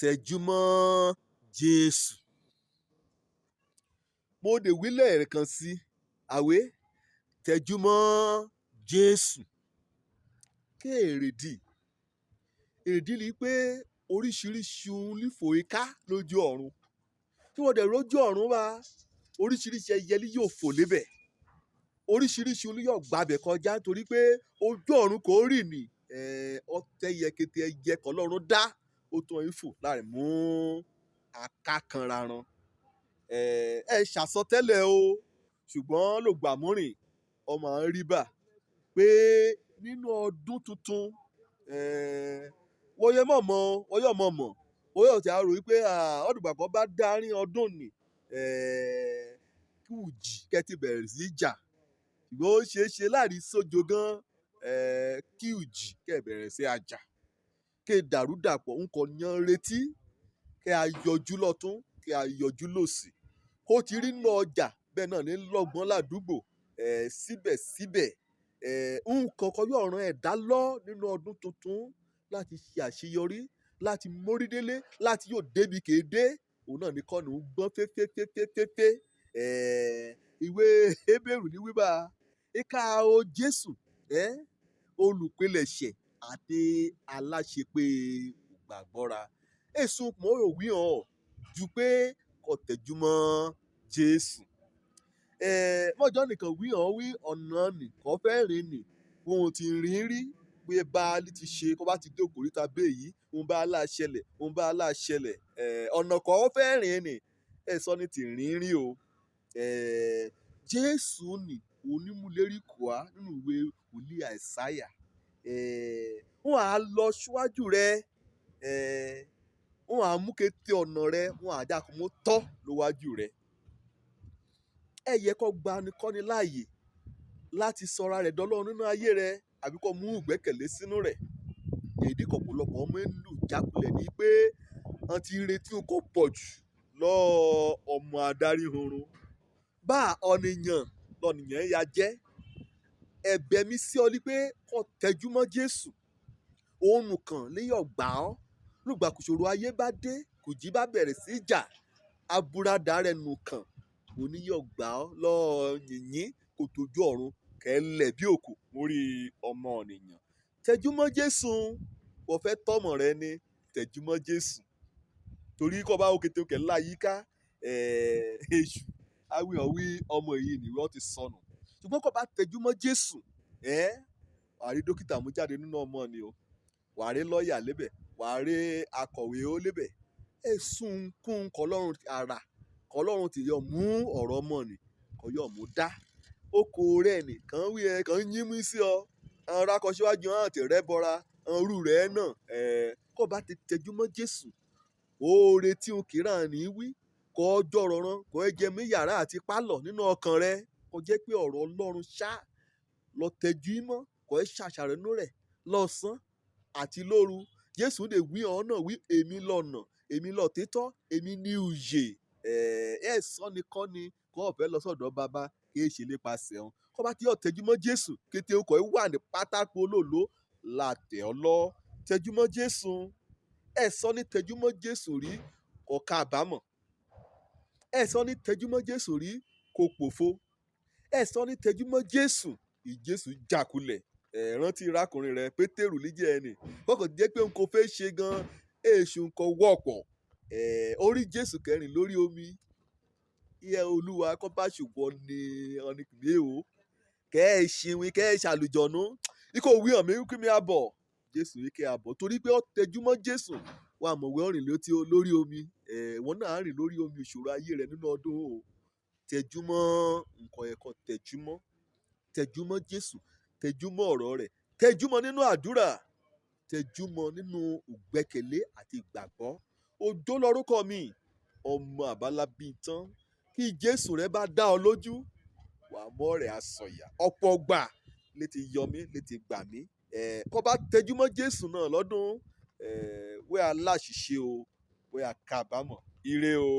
tẹjúmọ́ Jésù. Mo dè wí lẹ́ẹ̀kan sí àwé tẹjúmọ́ Jésù. Kí èrèdí ni pé oríṣiríṣi ohun lífò iká lójú ọ̀run. Tí wọ́n dẹ̀ rójú ọ̀run wá oríṣiríṣi ẹyẹ ní yóò fò lébẹ̀. Oríṣiríṣi ohun yóò gbabẹ̀ kọjá torí pé ojú ọ̀run kò rì ní ọtẹ yẹkẹtẹ ẹyẹ kan lọ́run dá ó tún ifò láì mú akákanra ran. Ẹ ṣàsọtẹ́lẹ̀ o ṣùgbọ́n lògbàmúrìn ọmọ rí bà pé nínú ọdún tuntun wọ́n yẹ mọ̀ wọ́n yóò ti àrò wípé ọdùgbà kan bá dárín ọdún ni kí ùjì kẹ́tì bẹ̀rẹ̀ sí í jà ṣùgbọ́n ó ṣeé ṣe láàrin sójo gan kí ùjì kẹ́ bẹ̀rẹ̀ sí àjà kí dàrúdàpọ̀ ń kọ yan retí kẹ́ a yọjú lọ́tún kẹ́ a yọjú lòsì kó ti rí nínú ọjà bẹ́ẹ̀ náà ní lọ́gbọ́n ládùúgbò síbẹ̀síbẹ̀ nǹkan kan yóò ran ẹ̀dá lọ nínú ọdún tuntun láti ṣe àṣeyọrí láti mórídélé láti yóò débi kéde òun náà ní kọ́nù ń gbọ́n fẹ́fẹ́fẹ́fẹ́fẹ́ ìwé Hébérù ní wíwá ìka o Jésù olùpilẹ̀ṣẹ̀ àti aláṣepé gbàgbọ́ra èso mọ́ òwí hàn ju pé kò tẹ̀júmọ́ Jésù. Mọ́jọ́ nìkan wí hàn wí ọ̀nà nìkan fẹ́ rìn nì ohun tí rìn rí pé Báálí ti ṣe kó bá ti dé òkòríta bẹ́ẹ̀ yìí òun bá aláṣẹlẹ̀ ọ̀nà kan fẹ́ rìn nì sọ ni ti rìn rí o. Jésù ni onímúlérí kùá nínú ìwé wòlíì Àìsáyà wọn á lọ síwájú rẹ wọn á mú kété ọ̀nà rẹ wọn á dákun mọ́ tọ́ lówájú rẹ. Ẹ̀yẹ kọ́ gbanikọ́ni láàyè láti sọra rẹ̀ dọ́lọ́run nínú ayé rẹ àbí kó mú ìgbẹ́kẹ̀lé sínú rẹ̀. Èdè kọ̀pọ̀lọpọ̀ ọmọ ìlú jákulẹ̀ ní pé wọ́n ti retí kó pọ̀ jù lọ ọmọ adarí horun. Bá ọ̀nìyàn lọ́nìyàn ya jẹ́ ẹ̀bẹ̀ mi sí ọ ní pé kó tẹjúmọ́ Jésù òun nìkan léyọ̀ gbà ọ́ lùgbà kòṣòro ayé bá dé kùjì bá bẹ̀rẹ̀ sí í jà aburada rẹ̀ nìkan oníyọ̀ gbà ọ́ lọ́ọ́ yìnyín kò tójú ọ̀run kẹ́lẹ̀ bí òkú mórí ọmọ ọ̀nìyàn. Tẹjúmọ́ Jésù wọ́n fẹ́ tọ́mọ̀ rẹ ní tẹjúmọ́ Jésù torí kọ́ bá òkété òkè ńlá yíká èṣù awí ọ̀wí ọmọ yìí ni wọ́n ti sọnù ṣùgbọ́n kọ́ bá tẹjúmọ́ Jésù wàá rí dókítà mú jáde nínú ọmọ ni o wàá rí lọ́ọ̀yà lébẹ̀ wàá rí akọ̀wé ó lébẹ̀ èsùn kún kọlọ́run ara kọlọ́run ti yọ mú ọ̀rọ̀ ọmọ ni kọ yọ mú dá oko rẹ̀ nìkan wí kàn yín mú sí ọ àwọn rakọsíwájú hàn tí rẹ bọra àwọn rú rẹ náà kọ́ bá ti tẹjúmọ́ Jésù oore tí o kìí ràn ní wí kọ́ ọjọ́ rọrùn kọ́ ẹ jẹ mí yàrá àti pálọ̀ nínú ọkàn rẹ kó jẹ́ pé ọ̀rọ̀ Ọlọ́run ṣá lọ tẹjú mọ́ kọ́ ẹ ṣàṣàrò inú rẹ̀ lọ́sàn àti lóru. Jésù lè wí ọ̀hún náà wí èmi lọ́nà èmi lọ́títọ́ èmi ní ìyè sọ ni kọ́ ni kọ́ ọ̀fẹ́ lọ sọ́dọ̀ bàbá kí ẹ ṣe nípasẹ̀ wọn kọ́ bá ti yọ tẹjúmọ́ Jésù kété ọkọ̀ ẹ wà ní pátákó olóòló látẹ̀ ọ lọ tẹjúmọ́ Jésù sọ ní tẹjúmọ́ Jésù rí kò kábàámọ̀ sọ ní tẹjúmọ́ Jésù rí kò pòfo sọ ní tẹjúmọ́ Jésù ìjésù jákulẹ̀ rántí ìrákùnrin rẹ Pétérù níjẹ́ ẹni kọ́kọ́ jẹ́ pé n kò fẹ́ ṣe gan èṣù nǹkan wọ́pọ̀ orí Jésù kẹrin lórí omi iye Olúwa kọ́ bá ṣùgbọ́n ní ọ̀nìkìlẹ̀ o kẹ́ ẹ ṣìwìn kẹ́ ẹ ṣàlùjọ̀nù ikọ̀ wí hàn mí kí mi àbọ̀ Jésù yìí kẹ́ àbọ̀ torí pé ó tẹjúmọ́ Jésù wà mọ̀wé ọ̀rìn lórí omi wọn náà rìn lórí omi ìṣòro ayé rẹ nínú ọdún o tẹjúmọ́ nǹkan ẹ̀kọ́ tẹjúmọ́ Jésù tẹjúmọ́ ọ̀rọ̀ rẹ̀ tẹjúmọ́ nínú àdúrà tẹjúmọ́ nínú ìgbẹ́kẹ̀lé àti ìgbàgbọ́ òjò lórúkọ mi ọmọ àbálábí tán kí Jésù rẹ bá dá ọ lójú wàá mọ́ rẹ̀ àsọ̀yà ọ̀pọ̀ gbà létí yọ mí létí gbà mí kọ́ bá tẹjúmọ́ Jésù náà lọ́dún wẹ́ aláṣìṣe o wẹ́ àkábàámọ̀ ire o.